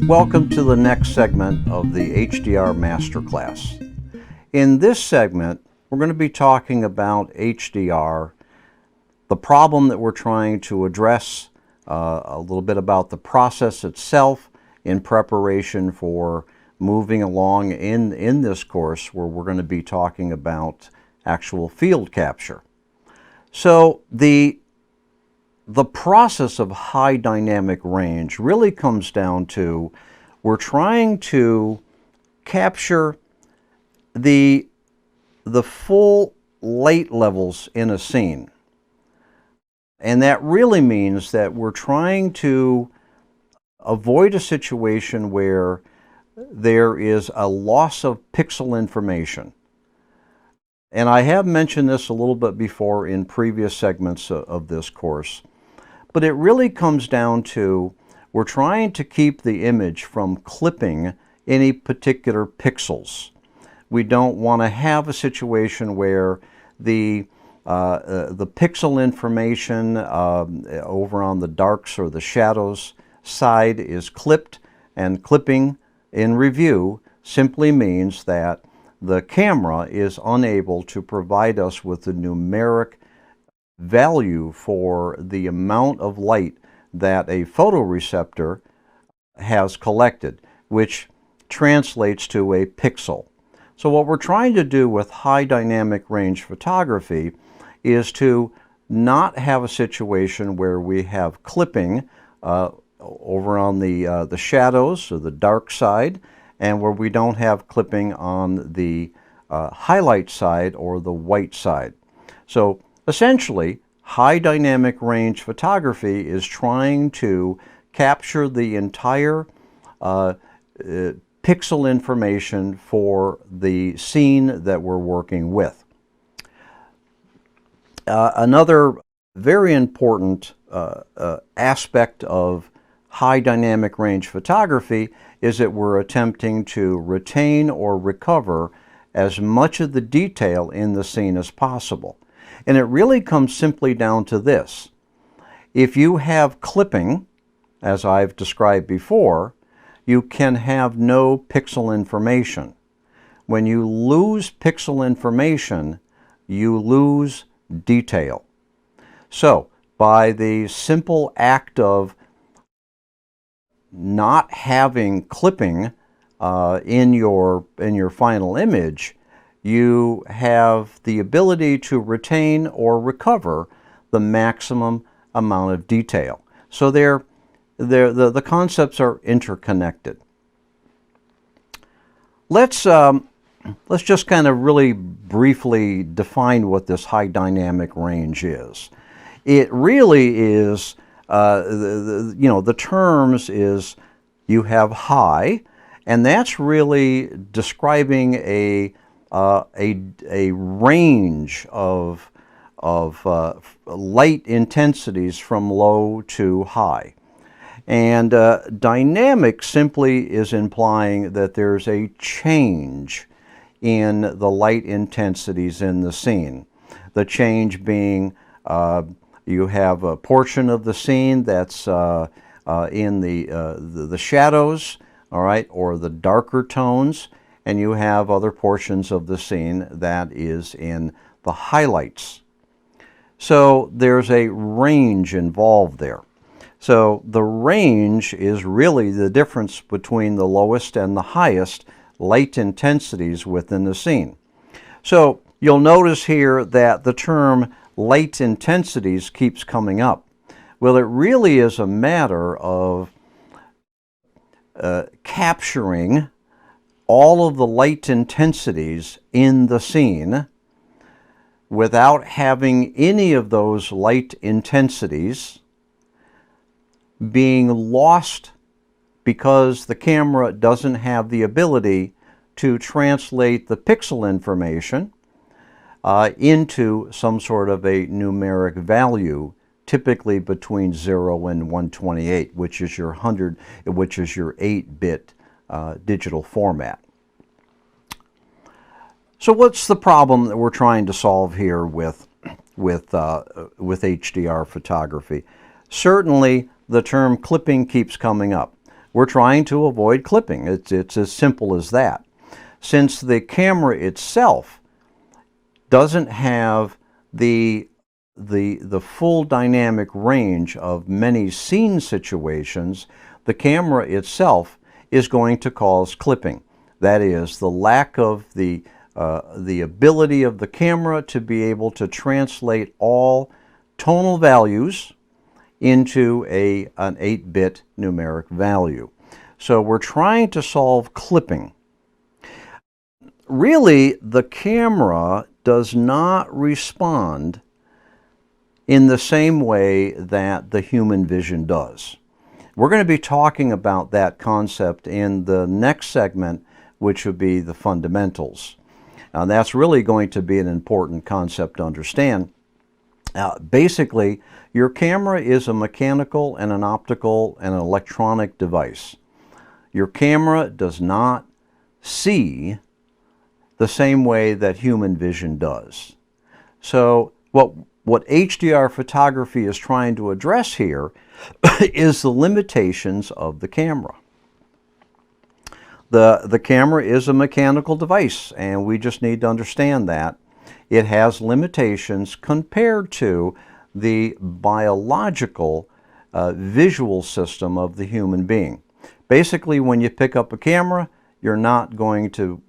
Welcome to the next segment of the HDR Masterclass. In this segment, we're going to be talking about HDR, the problem that we're trying to address, a little bit about the process itself in preparation for moving along in this course where we're going to be talking about actual field capture. So the process of high dynamic range really comes down to we're trying to capture the full light levels in a scene. And that really means that we're trying to avoid a situation where there is a loss of pixel information. And I have mentioned this a little bit before in previous segments of this course. But it really comes down to we're trying to keep the image from clipping any particular pixels. We don't want to have a situation where the pixel information over on the darks or the shadows side is clipped, and clipping in review simply means that the camera is unable to provide us with the numeric value for the amount of light that a photoreceptor has collected, which translates to a pixel. So what we're trying to do with high dynamic range photography is to not have a situation where we have clipping over on the shadows or the dark side, and where we don't have clipping on the highlight side or the white side. So essentially, high dynamic range photography is trying to capture the entire pixel information for the scene that we're working with. Another very important aspect of high dynamic range photography is that we're attempting to retain or recover as much of the detail in the scene as possible. And it really comes simply down to this. If you have clipping, as I've described before, you can have no pixel information. When you lose pixel information, you lose detail. So, by the simple act of not having clipping in your final image, you have the ability to retain or recover the maximum amount of detail. So the concepts are interconnected. Let's just kind of really briefly define what this high dynamic range is. It really is, the terms is you have high, and that's really describing a range of light intensities from low to high. And dynamic simply is implying that there's a change in the light intensities in the scene. The change being you have a portion of the scene that's in the shadows, all right, or the darker tones, and you have other portions of the scene that is in the highlights. So there's a range involved there. So the range is really the difference between the lowest and the highest light intensities within the scene. So you'll notice here that the term light intensities keeps coming up. Well, it really is a matter of capturing all of the light intensities in the scene without having any of those light intensities being lost because the camera doesn't have the ability to translate the pixel information into some sort of a numeric value, typically between 0 and 128, which is your 8-bit digital format. So what's the problem that we're trying to solve here with HDR photography? Certainly the term clipping keeps coming up. We're trying to avoid clipping. It's as simple as that. Since the camera itself doesn't have the full dynamic range of many scene situations, the camera itself is going to cause clipping. That is, the lack of the ability of the camera to be able to translate all tonal values into an 8-bit numeric value. So we're trying to solve clipping. Really, the camera does not respond in the same way that the human vision does. We're going to be talking about that concept in the next segment, which would be the fundamentals. Now, that's really going to be an important concept to understand. Basically, your camera is a mechanical and an optical and an electronic device. Your camera does not see the same way that human vision does. So what HDR photography is trying to address here is the limitations of the camera. The camera is a mechanical device, and we just need to understand that. It has limitations compared to the biological visual system of the human being. Basically, when you pick up a camera, you're not going to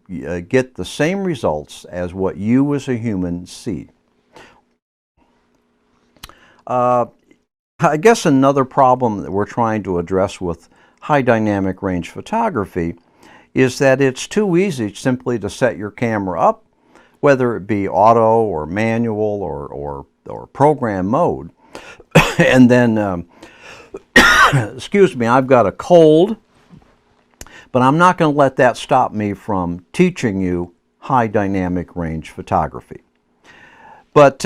get the same results as what you as a human see. I guess another problem that we're trying to address with high dynamic range photography is that it's too easy simply to set your camera up, whether it be auto or manual or program mode, and then, excuse me, I've got a cold, but I'm not going to let that stop me from teaching you high dynamic range photography. But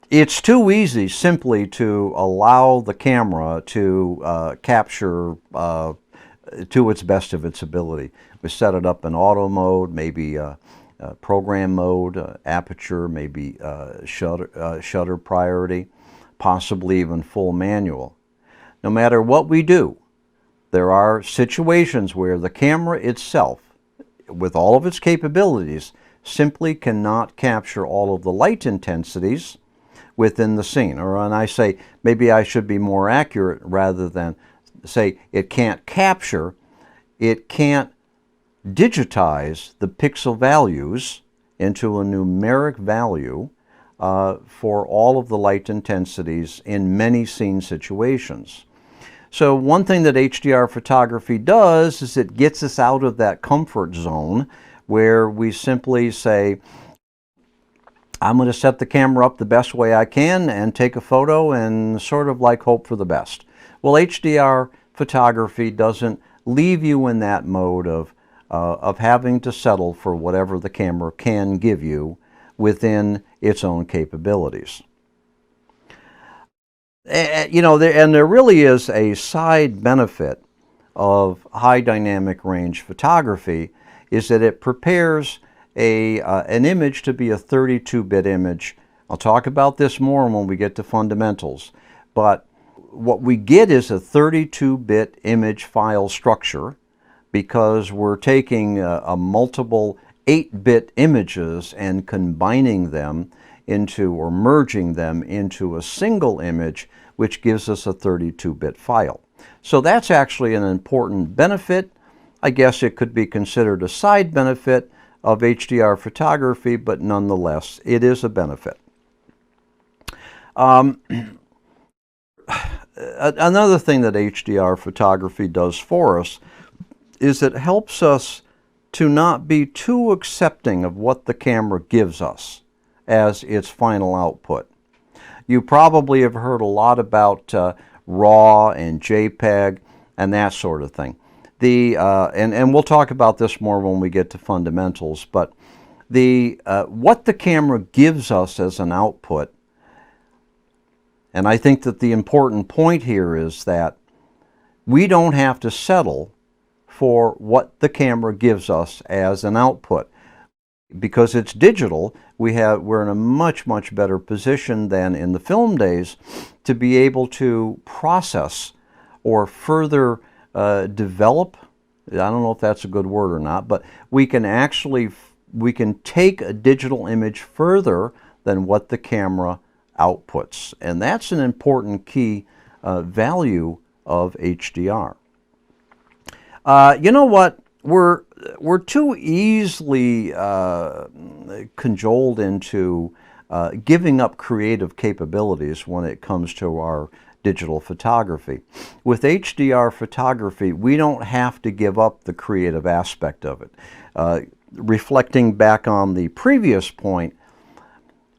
it's too easy simply to allow the camera to capture to its best of its ability. We set it up in auto mode, maybe program mode, aperture, maybe shutter priority, possibly even full manual. No matter what we do, there are situations where the camera itself, with all of its capabilities, simply cannot capture all of the light intensities within the scene. Or when I say, maybe I should be more accurate rather than say it can't capture, it can't digitize the pixel values into a numeric value for all of the light intensities in many scene situations. So one thing that HDR photography does is it gets us out of that comfort zone where we simply say, I'm going to set the camera up the best way I can and take a photo and sort of like hope for the best. Well, HDR photography doesn't leave you in that mode of having to settle for whatever the camera can give you within its own capabilities. You know, there really is a side benefit of high dynamic range photography, is that it prepares an image to be a 32-bit image. I'll talk about this more when we get to fundamentals, but what we get is a 32-bit image file structure because we're taking a multiple 8-bit images and combining them into, or merging them into, a single image, which gives us a 32-bit file. So that's actually an important benefit. I guess it could be considered a side benefit of HDR photography, but nonetheless, it is a benefit. Another thing that HDR photography does for us is it helps us to not be too accepting of what the camera gives us as its final output. You probably have heard a lot about RAW and JPEG and that sort of thing. And we'll talk about this more when we get to fundamentals, but what the camera gives us as an output, and I think that the important point here is that we don't have to settle for what the camera gives us as an output. because it's digital, we're in a much better position than in the film days to be able to process or further develop. I don't know if that's a good word or not, but we can take a digital image further than what the camera outputs, and that's an important key value of HDR. You know what? We're too easily cajoled into giving up creative capabilities when it comes to our digital photography. With HDR photography, we don't have to give up the creative aspect of it. Reflecting back on the previous point,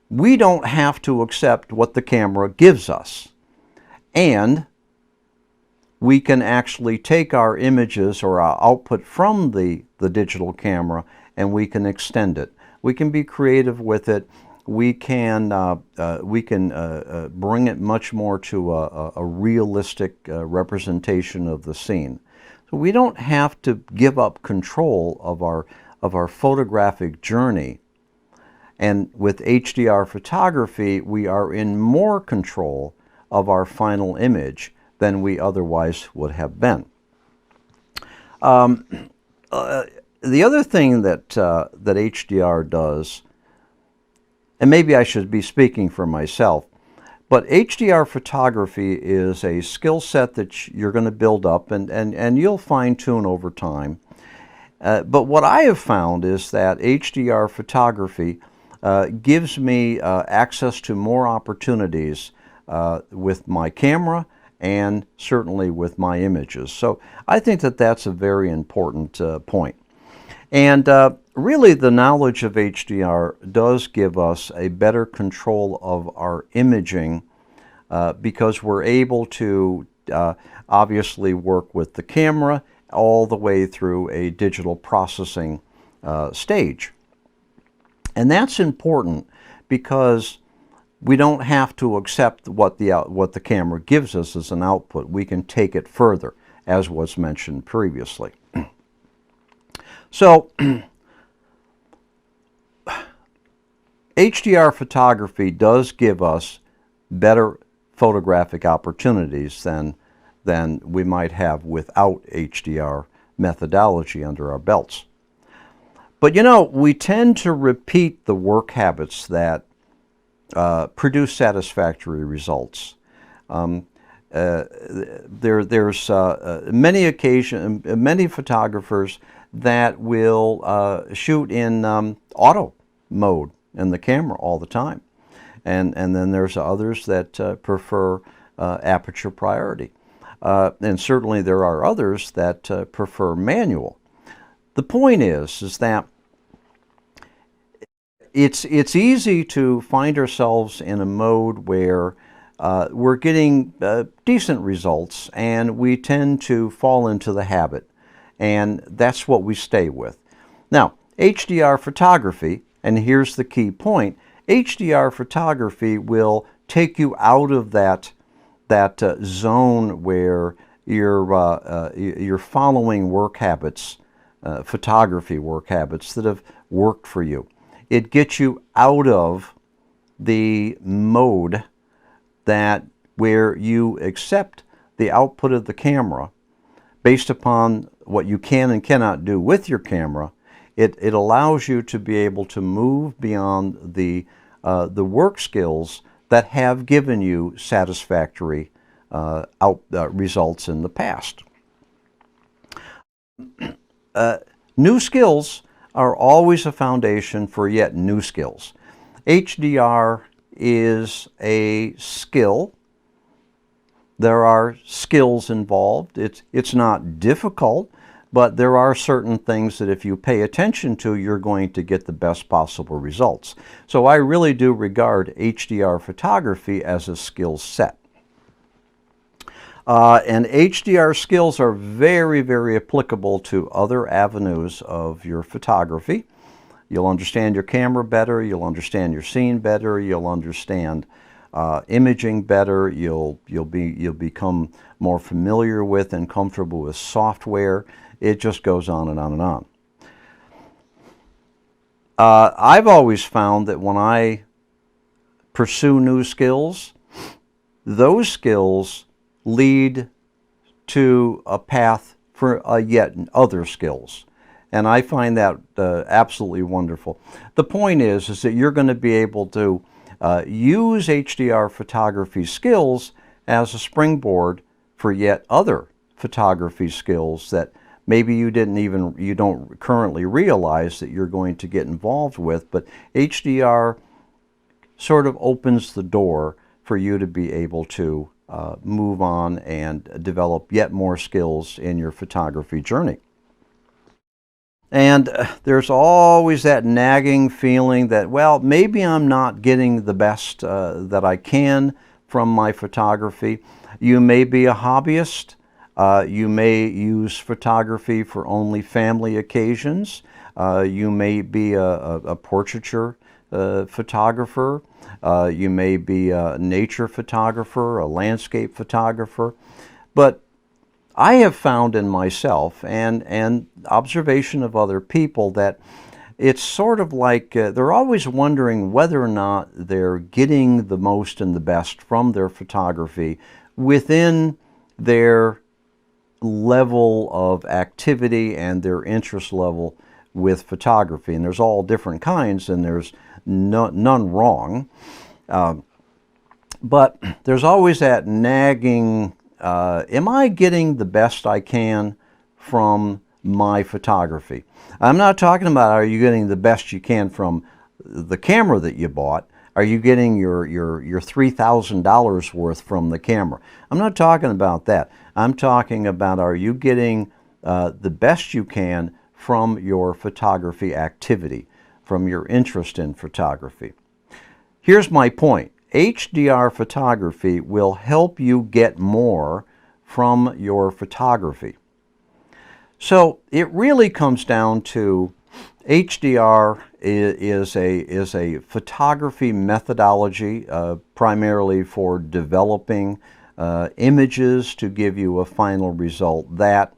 we don't have to accept what the camera gives us. And we can actually take our images or our output from the digital camera and we can extend it. We can be creative with it. We can bring it much more to a realistic representation of the scene. So we don't have to give up control of our photographic journey. And with HDR photography, we are in more control of our final image than we otherwise would have been. The other thing that HDR does, and maybe I should be speaking for myself, but HDR photography is a skill set that you're going to build up and you'll fine-tune over time. But what I have found is that HDR photography gives me access to more opportunities with my camera and certainly with my images. So I think that that's a very important point. And really the knowledge of HDR does give us a better control of our imaging because we're able to obviously work with the camera all the way through a digital processing stage. And that's important because we don't have to accept what the camera gives us as an output. We can take it further, as was mentioned previously. So, HDR photography does give us better photographic opportunities than we might have without HDR methodology under our belts. But you know, we tend to repeat the work habits that produce satisfactory results. There's many photographers that will shoot in auto mode in the camera all the time, and then there's others that prefer aperture priority, and certainly there are others that prefer manual. The point is that it's easy to find ourselves in a mode where we're getting decent results and we tend to fall into the habit, and that's what we stay with. Now, HDR photography, and here's the key point, HDR photography will take you out of that zone where you're following work habits, photography work habits that have worked for you. It gets you out of the mode where you accept the output of the camera based upon what you can and cannot do with your camera. It allows you to be able to move beyond the work skills that have given you satisfactory results in the past. New skills are always a foundation for yet new skills. HDR is a skill. There are skills involved. It's not difficult, but there are certain things that if you pay attention to, you're going to get the best possible results. So I really do regard HDR photography as a skill set. And HDR skills are very, very applicable to other avenues of your photography. You'll understand your camera better, you'll understand your scene better, you'll understand imaging better, you'll become more familiar with and comfortable with software. It just goes on and on and on. I've always found that when I pursue new skills, those skills lead to a path for yet other skills. And I find that absolutely wonderful. The point is that you're going to be able to use HDR photography skills as a springboard for yet other photography skills that maybe you don't currently realize that you're going to get involved with, but HDR sort of opens the door for you to be able to move on and develop yet more skills in your photography journey. And there's always that nagging feeling that, well, maybe I'm not getting the best that I can from my photography. You may be a hobbyist. You may use photography for only family occasions. You may be a portraiture photographer. You may be a nature photographer, a landscape photographer. But I have found in myself and observation of other people that it's sort of like they're always wondering whether or not they're getting the most and the best from their photography within their level of activity and their interest level with photography. And there's all different kinds, and there's none wrong. But there's always that nagging, am I getting the best I can from my photography? I'm not talking about are you getting the best you can from the camera that you bought. Are you getting your $3,000 worth from the camera? I'm not talking about that. I'm talking about are you getting the best you can from your photography activity, from your interest in photography. Here's my point. HDR photography will help you get more from your photography. So it really comes down to HDR is a photography methodology primarily for developing images to give you a final result that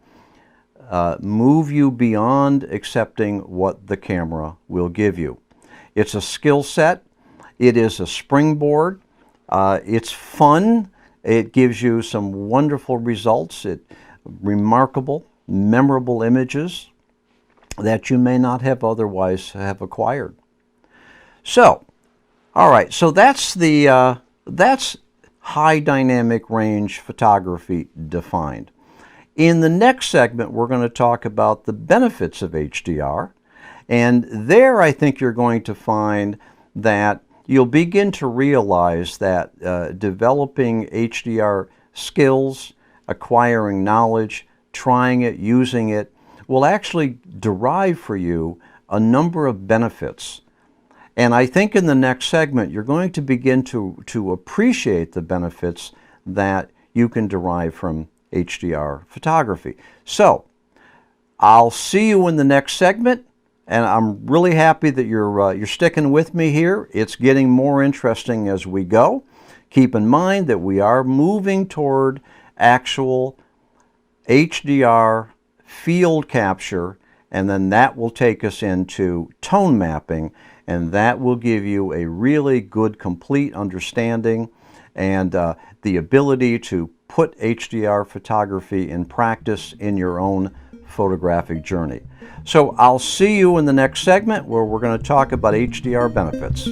move you beyond accepting what the camera will give you. It's a skill set. It is a springboard. It's fun. It gives you some wonderful results. Remarkable, memorable images that you may not have otherwise have acquired. So, all right. So that's high dynamic range photography defined. In the next segment, we're going to talk about the benefits of HDR, and there I think you're going to find that you'll begin to realize that developing HDR skills, acquiring knowledge, trying it, using it, will actually derive for you a number of benefits. And I think in the next segment, you're going to begin to appreciate the benefits that you can derive from HDR photography. So, I'll see you in the next segment. And I'm really happy that you're sticking with me here. It's getting more interesting as we go. Keep in mind that we are moving toward actual HDR field capture, and then that will take us into tone mapping, and that will give you a really good, complete understanding and the ability to put HDR photography in practice in your own photographic journey. So I'll see you in the next segment where we're going to talk about HDR benefits.